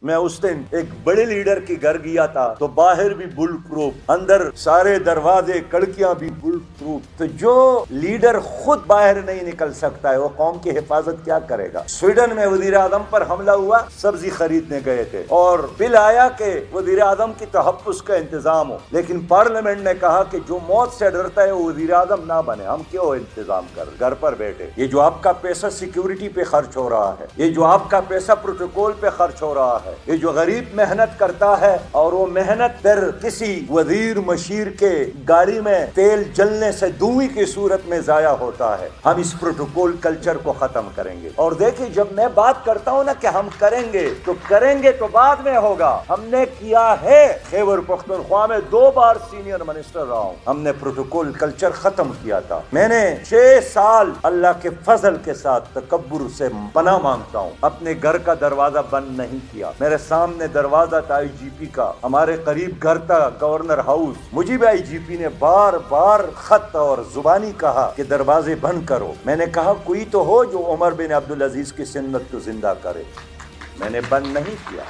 میں اس دن ایک بڑے لیڈر کے گھر گیا تھا تو باہر بھی بل پروف، اندر سارے دروازے کڑکیاں بھی بل پروف. تو جو لیڈر خود باہر نہیں نکل سکتا ہے وہ قوم کی حفاظت کیا کرے گا؟ سویڈن میں وزیر اعظم پر حملہ ہوا، سبزی خریدنے گئے تھے اور بل آیا کہ وزیر اعظم کی تحفظ کا انتظام ہو، لیکن پارلیمنٹ نے کہا کہ جو موت سے ڈرتا ہے وہ وزیر اعظم نہ بنے، ہم کیوں انتظام کر گھر پر بیٹھے؟ یہ جو آپ کا پیسہ سیکیورٹی پہ خرچ ہو رہا ہے، یہ جو آپ کا پیسہ پروٹوکول پہ خرچ ہو رہا ہے، یہ جو غریب محنت کرتا ہے اور وہ محنت پھر کسی وزیر مشیر کے گاڑی میں تیل جلنے سے دھوئیں کی صورت میں ضائع ہوتا ہے، ہم اس پروٹوکول کلچر کو ختم کریں گے. اور دیکھیں جب میں بات کرتا ہوں نا کہ ہم کریں گے تو بعد میں ہوگا. ہم نے کیا ہے، خیبر پختونخوا میں 2 بار سینئر منسٹر رہا ہوں، ہم نے پروٹوکول کلچر ختم کیا تھا. میں نے 6 سال اللہ کے فضل کے ساتھ تکبر سے پناہ مانگتا ہوں، اپنے گھر کا دروازہ بند نہیں کیا. میرے سامنے دروازہ تھا آئی جی پی کا، ہمارے قریب گھر تھا گورنر ہاؤس. مجھے بھی آئی جی پی نے بار بار خط اور زبانی کہا کہ دروازے بند کرو. میں نے کہا کوئی تو ہو جو عمر بن عبدالعزیز کی سنت کو زندہ کرے. میں نے بند نہیں کیا.